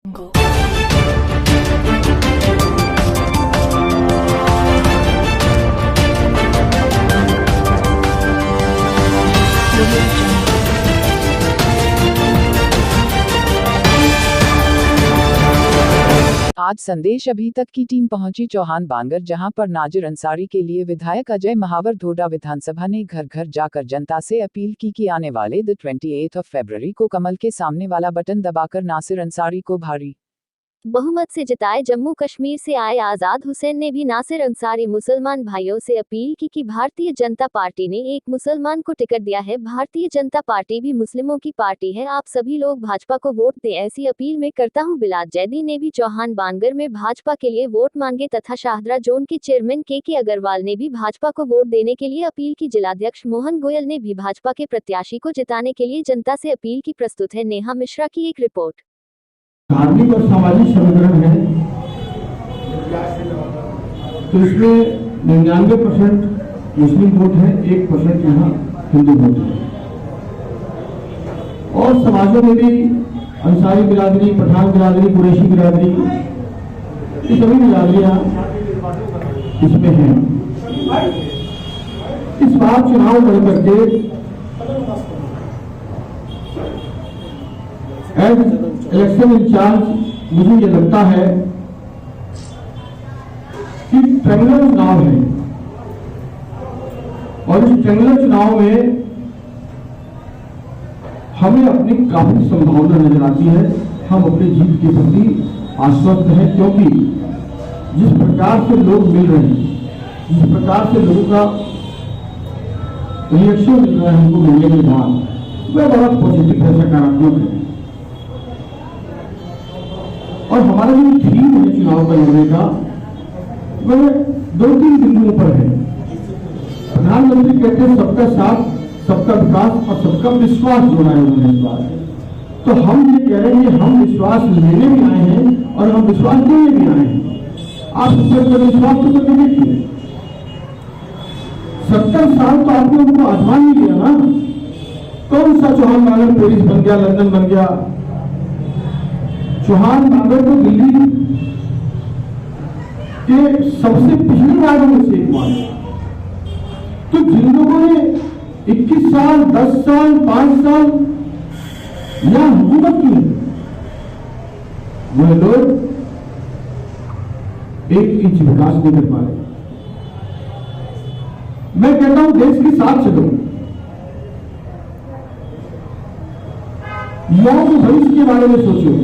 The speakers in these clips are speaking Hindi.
Go. आज संदेश अभी तक की टीम पहुंची चौहान बांगर, जहां पर नाजिर अंसारी के लिए विधायक अजय महावर धोडा विधानसभा ने घर घर जाकर जनता से अपील की कि आने वाले 28 फरवरी को कमल के सामने वाला बटन दबाकर नासिर अंसारी को भारी बहुमत से जिताए। जम्मू कश्मीर से आए आजाद हुसैन ने भी नासिर अंसारी मुसलमान भाइयों से अपील की कि भारतीय जनता पार्टी ने एक मुसलमान को टिकट दिया है, भारतीय जनता पार्टी भी मुस्लिमों की पार्टी है, आप सभी लोग भाजपा को वोट दें, ऐसी अपील मैं करता हूं। बिलात जैदी ने भी चौहान बांगर में भाजपा के लिए वोट मांगे तथा शाहदरा जोन के चेयरमैन के अग्रवाल ने भी भाजपा को वोट देने के लिए अपील की। जिलाध्यक्ष मोहन गोयल ने भी भाजपा के प्रत्याशी को जिताने के लिए जनता से अपील की। प्रस्तुत है नेहा मिश्रा की एक रिपोर्ट। धार्मिक और सामाजिक समीकरण है तो इसमें 99% मुस्लिम वोट है, 1% यहाँ हिंदू वोट है। और समाजों में भी अंसारी बिरादरी, पठान बिरादरी, कुरैशी बिरादरी, ये सभी बिरादरियां इसमें हैं। इस बार चुनाव लड़ करके इलेक्शन इंचार्ज मुझे ये लगता है कि ट्रायंगुलर चुनाव है और इस ट्रायंगुलर चुनाव में हमें अपनी काफी संभावना नजर आती है। हम अपनी जीत के प्रति आश्वस्त हैं, क्योंकि जिस प्रकार से लोग मिल रहे हैं, जिस प्रकार से लोगों का रिएक्शन मिल रहा है हमको मिलने के बाद, वह बहुत पॉजिटिव है, सकारात्मक है। और हमारा जो थीम है चुनाव का लड़ने का, वह 2-3 बिंदुओं पर है। प्रधानमंत्री कहते हैं सबका साथ, सबका विकास और सबका विश्वास जोड़ा है उन्होंने इस बार। तो हम ये कह रहे हैं, हम विश्वास लेने भी आए हैं और हम विश्वास देने भी आए हैं। आप इस पर विश्वास तो करके देखिए, 70 साल तो आपने उनको आजमान ही लिया ना। कौन सा चौहान बांगर पेरिस बन गया, लंदन बन गया? चौहान बांगर को दिल्ली के सबसे पिछले वार्डों में से एक वार्ड। तो जिन लोगों ने 21 साल, 10 साल, 5 साल यहां हुकूमत की, वह लोग 1 इंच विकास नहीं कर पा रहे। मैं कहता हूं देश के साथ चलो, युवाओं के भविष्य के बारे में सोचो।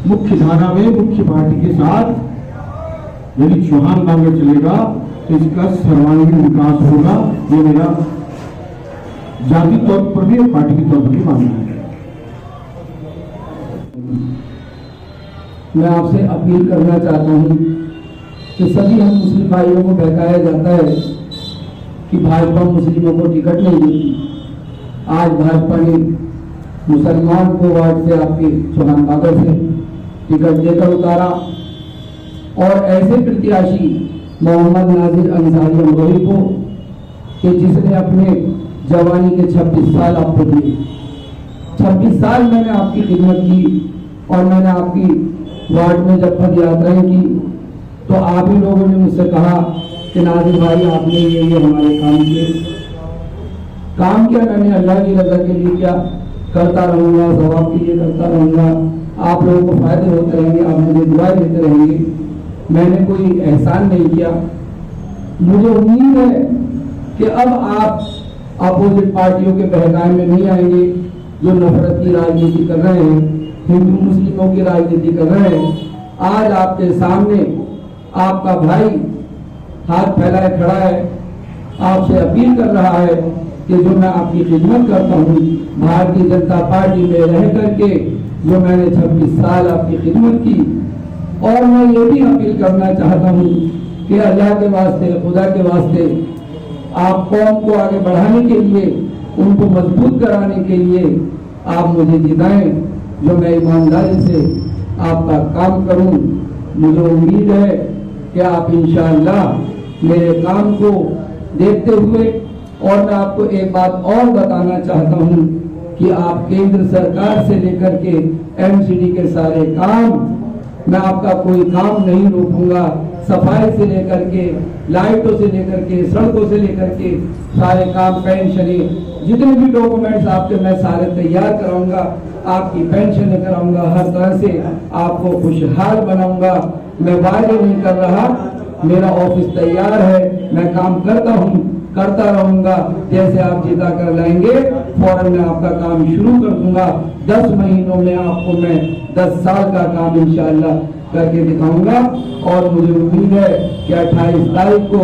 मुख्य धारा में मुख्य पार्टी के साथ यदि चौहान बांगर चलेगा तो इसका सर्वांगीण विकास होगा। ये मेरा जाति तौर पर भी और पार्टी के तौर पर भी मानना है। मैं आपसे अपील करना चाहता हूं कि सभी हम मुस्लिम भाइयों को बहकाया जाता है कि भाजपा मुस्लिमों को टिकट नहीं देती। आज भाजपा ने मुसलमान को वार्ड से, आपके चौहान बांगर से टिकट देकर उतारा और ऐसे प्रत्याशी मोहम्मद नाजिर अंसारी अमरोही को कि जिसने अपने जवानी के 26 साल आपको दिए। 26 साल मैंने आपकी खिदमत की और मैंने आपकी वार्ड में जब पद यात्राएं की तो आप ही लोगों ने मुझसे कहा कि नाजिर भाई आपने ये हमारे काम किया। मैंने अल्लाह की रजा के लिए क्या करता रहूंगा, सवाब के लिए करता रहूंगा, आप लोगों को फायदे होते रहेंगे, आप मुझे दुआएं देते रहेंगे। मैंने कोई एहसान नहीं किया। मुझे उम्मीद है कि अब आप अपोजिट पार्टियों के बहकावे में नहीं आएंगे, जो नफरत की राजनीति कर रहे हैं, हिंदू मुस्लिमों की राजनीति कर रहे हैं। आज आपके सामने आपका भाई हाथ फैलाए खड़ा है, आपसे अपील कर रहा है कि जो मैं आपकी खिदमत करता हूँ भारतीय जनता पार्टी में रह करके, जो मैंने 26 साल आपकी खिदमत की, और मैं ये भी अपील करना चाहता हूँ कि अल्लाह के वास्ते, खुदा के वास्ते, आप कौम को आगे बढ़ाने के लिए, उनको मजबूत कराने के लिए आप मुझे जिताएं, जो मैं ईमानदारी से आपका काम करूं। मुझे उम्मीद है कि आप इंशाअल्लाह मेरे काम को देखते हुए, और मैं आपको एक बात और बताना चाहता हूं कि आप केंद्र सरकार से लेकर के एमसीडी के सारे काम, मैं आपका कोई काम नहीं रोकूंगा। सफाई से लेकर के, लाइटों से लेकर के, सड़कों से लेकर के सारे काम, पेंशन, जितने भी डॉक्यूमेंट्स आपके मैं सारे तैयार कराऊंगा। आपकी पेंशन कराऊंगा, हर तरह से आपको खुशहाल बनाऊंगा। मैं वायदे नहीं कर रहा, मेरा ऑफिस तैयार है, मैं काम करता हूँ, करता रहूंगा। जैसे आप जीता कर लाएंगे फौरन मैं आपका काम शुरू कर दूंगा। 10 महीनों में आपको मैं 10 साल का काम इंशाअल्लाह करके दिखाऊंगा। और मुझे उम्मीद है कि 28 तारीख को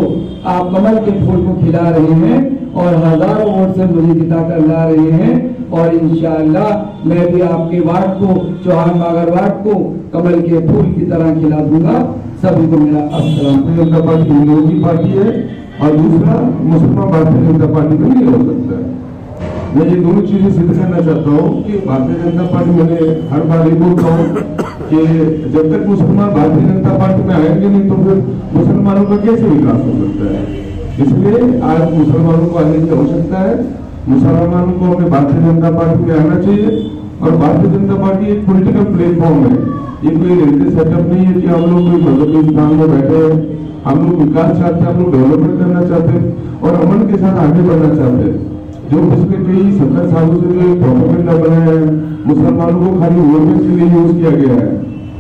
आप कमल के फूल को खिला रहे हैं और हजारों वोट से मुझे जिता कर ला रहे हैं। और इंशाअल्लाह मैं भी आपके वार्ड को, चौहान बागर वार्ड को कमल के फूल की तरह खिला दूंगा। सभी को मेरा अस्सलाम। भारतीय जनता पार्टी हिंदुओं की पार्टी है और दूसरा मुसलमान भारतीय जनता पार्टी का नहीं हो सकता है। मैं ये दोनों चीजें सिद्ध करना चाहता हूँ कि भारतीय जनता पार्टी, मैंने हर बार ये बोलता हूँ कि जब तक मुसलमान भारतीय जनता पार्टी में आएंगे नहीं तो फिर मुसलमानों का कैसे विकास हो सकता है। इसलिए आज मुसलमानों को आने की आवश्यकता है। मुसलमानों को हमें भारतीय जनता पार्टी में आना चाहिए। और भारतीय जनता पार्टी एक पॉलिटिकल प्लेटफॉर्म है, ये कोई रेलवे सेटअप नहीं है कि हम लोग कोई मजहबी स्थान में बैठे हैं। हम लोग विकास चाहते हैं, हम लोग डेवलपमेंट करना चाहते हैं और अमन के साथ आगे बढ़ना चाहते हैं। जो पिछले कई 70 सालों से जो प्रोपेगेंडा बना है, मुसलमानों को खाली वोट के लिए यूज किया गया है।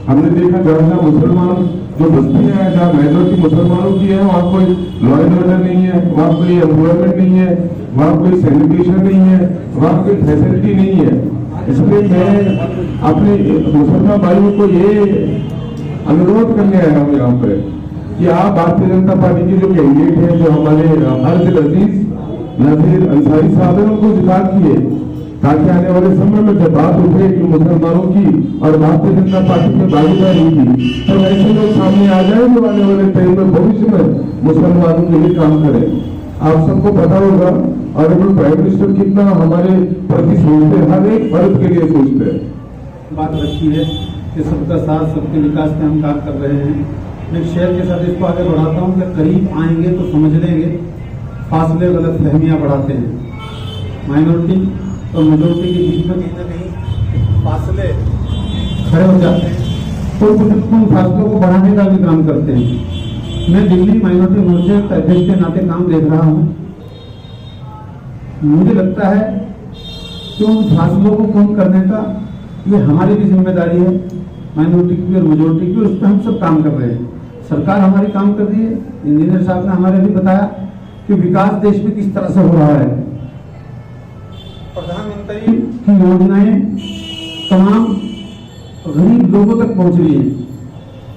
हमने देखा जहाँ मुसलमान जो बस्तियां हैं, जहाँ मेजोरिटी मुसलमानों की है, वहाँ कोई लॉ एंड ऑर्डर नहीं है, वहाँ कोई एम्प्लॉयमेंट नहीं है, वहाँ कोई सैनिटेशन नहीं है, वहाँ कोई फैसिलिटी नहीं है। इसलिए मैं अपने मुसलमान भाइयों को ये अनुरोध करने आया हूँ यहाँ पर कि आप भारतीय जनता पार्टी के जो कैंडिडेट हैं, जो हमारे अर्ज अजीज नजीर अंसारी साहब हैं, उनको जिता किए ताकि आने वाले समय में जब बात उठे कि मुसलमानों की और भारतीय जनता पार्टी में भागीदारी की, तो ऐसे लोग सामने आ जाए जो आने वाले टाइम में भविष्य में मुसलमानों के लिए काम करें। आप सबको पता होगा ऑनरेबल प्राइम मिनिस्टर कितना हमारे प्रति सोचते हैं, हर एक वर्ग के लिए सोचते हैं। बात रखी है कि सबका साथ, सबके विकास में हम काम कर रहे हैं। मैं शेयर के साथ इसको आगे बढ़ाता हूँ कि करीब आएंगे तो समझ लेंगे, फासले गलत फहमियाँ बढ़ाते हैं। माइनॉरिटी और मेजोरिटी के बीच में कहीं ना कहीं फासले खड़े हो जाते हैं, तो उन फासलों को बढ़ाने का भी काम करते हैं। मैं दिल्ली माइनॉरिटी मोर्चे के अध्यक्ष के नाते काम देख रहा हूँ। मुझे लगता है कि उन फासलों को कम करने का ये हमारी भी जिम्मेदारी है, माइनॉरिटी की और मेजोरिटी की, और उस पर हम सब काम कर रहे हैं। सरकार हमारी काम कर रही है। इंजीनियर साहब ने हमारे भी बताया कि विकास देश में किस तरह से हो रहा है। प्रधानमंत्री की योजनाएं तमाम गरीब लोगों तक पहुंच रही है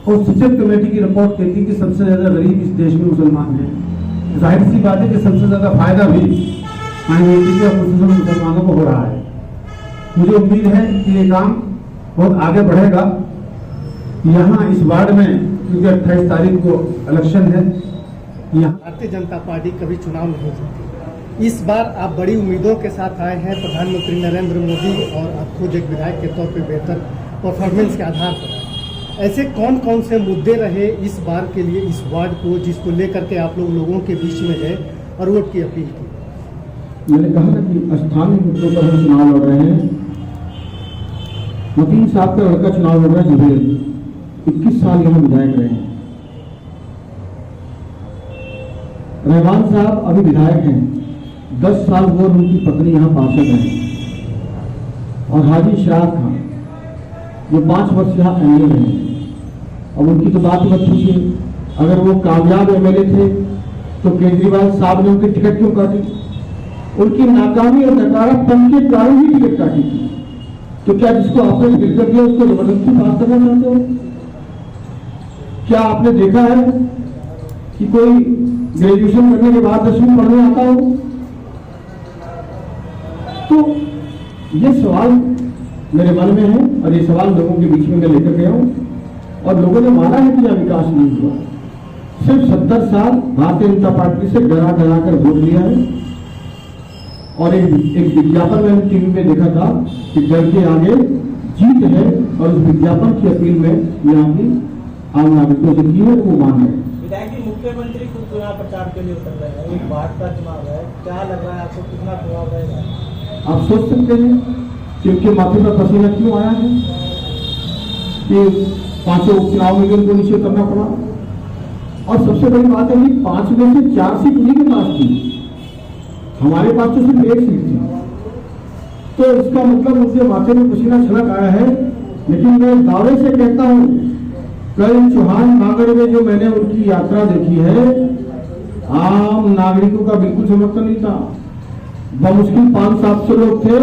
और सचेत कमेटी की रिपोर्ट कहती है कि सबसे ज्यादा गरीब इस देश में मुसलमान हैं। जाहिर सी बात है कि सबसे ज्यादा फायदा भी माइनॉरिटी के और मुसलमानों को हो रहा है। मुझे उम्मीद है कि ये काम बहुत आगे बढ़ेगा। यहाँ इस वार्ड में क्योंकि 28 तारीख को इलेक्शन है, यहाँ भारतीय जनता पार्टी कभी चुनाव नहीं जीती। इस बार आप बड़ी उम्मीदों के साथ आए हैं प्रधानमंत्री नरेंद्र मोदी, और आप खुद एक विधायक के तौर पे बेहतर परफॉर्मेंस के आधार पर ऐसे कौन कौन से मुद्दे रहे इस बार के लिए इस वार्ड को, जिसको लेकर के आप लोगों के बीच में गए और वोट की अपील की? मैंने कहा ना कि स्थानीय मुद्दों पर हम चुनाव लड़ रहे हैं। वकील साहब का लड़का चुनाव लड़ रहा है, जुबेर 21 साल यहाँ विधायक रहे हैं। रहमान साहब अभी विधायक हैं, 10 साल वो और उनकी पत्नी यहाँ पार्षद हैं। और हाजी शराफ खान जो 5 वर्ष यहाँ एमएलए रहे हैं। अब उनकी तो बात मत पूछिए, अगर वो कामयाब एमएलए थे तो केजरीवाल साहब ने उनकी टिकट क्यों काटी? उनकी नाकामी और नकारापन के कारण ही टिकट काटी थी। तो क्या जिसको आपने टिकट कर दिया उसको जबरदस्ती पास करना चाहते हो? क्या आपने देखा है कि कोई ग्रेजुएशन करने के बाद 10वीं पढ़ने आता हो? तो ये सवाल मेरे मन में है और ये सवाल लोगों के बीच में मैं लेकर गया हूं और लोगों ने माना है कि यह विकास नहीं हुआ। सिर्फ 70 साल भारतीय जनता पार्टी से डरा डरा कर वोट लिया है। और एक विज्ञापन मैंने टीवी में देखा था कि डर के आगे जीत है, और उस विज्ञापन की अपील में यहाँ की आम नागरिकों से की है वो मान है। विधायक जी, मुख्यमंत्री खुद चुनाव प्रचार के लिए उतर रहे हैं, एक वार्ड का चुनाव है, क्या लग रहा है आपको, कितना प्रभाव रहेगा? आप सोच सकते हैं कि उनके माथे पर पसीना क्यों आया है कि 5 उपचुनाव में भी उनको नीचे उतरना पड़ा। और सबसे बड़ी बात है कि 5 में से 4 सीट उन्हीं के पास थी, हमारे पास तो सिर्फ 1 सीट थी। तो इसका मतलब उनके माथे में पसीना छलक आया है। लेकिन मैं दावे से कहता हूं, कल चौहान बांगड़ में जो मैंने उनकी यात्रा देखी है, आम नागरिकों का बिल्कुल समर्थन नहीं था। बमुश्किल 500-700 लोग थे,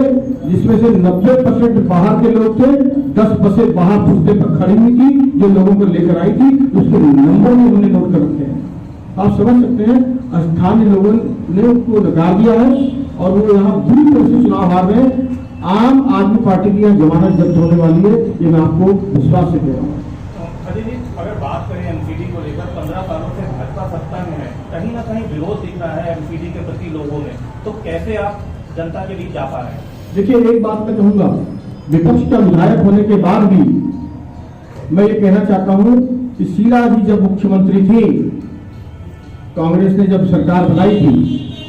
जिसमें से 90% बाहर के लोग थे। 10 बसें बाहर फुसते पर खड़ी हुई थी, जो लोगों को लेकर आई थी, उसके नंबर भी उन्होंने नोट कर रखे हैं। आप समझ सकते हैं, स्थानीय लोगों ने उनको नकार दिया है और वो यहाँ बुरी तरह से चुनाव हार रहे हैं। आम आदमी पार्टी की यहाँ जमानत जब्त होने वाली है, ये मैं आपको विश्वास से कह रहा हूँ। अजय जी, अगर बात करें एमसीडी को लेकर, 15 सालों से भाजपा सत्ता में है, कहीं ना कहीं विरोध दिख रहा है एमसीडी के प्रति लोगों में, तो कैसे आप जनता के बीच जा पा रहे हैं? देखिए, एक बात मैं कहूंगा, विपक्ष का विधायक होने के बाद भी मैं ये कहना चाहता हूं कि शीला जी जब मुख्यमंत्री थी, कांग्रेस ने जब सरकार बनाई थी,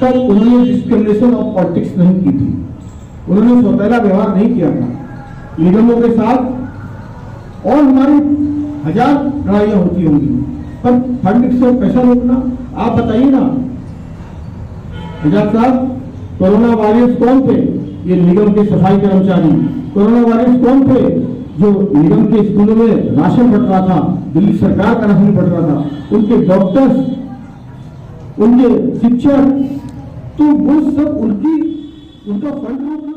तब उन्होंने डिस्क्रिमिनेशन ऑफ पॉलिटिक्स नहीं की थी। उन्होंने सौतेला व्यवहार नहीं किया था निगमों के साथ। और हमारी 1000 लड़ाइयां होती होंगी, पर फंड से पैसा रोकना, आप बताइए ना आजाद साहब, कोरोना वॉरियर्स कौन थे? ये निगम के सफाई कर्मचारी। कोरोना वॉरियर्स कौन थे? जो निगम के स्कूलों में राशन बंट रहा था, दिल्ली सरकार का राशन बंट रहा था, उनके डॉक्टर्स, उनके शिक्षक, तो वो सब उनका फंड रोकना।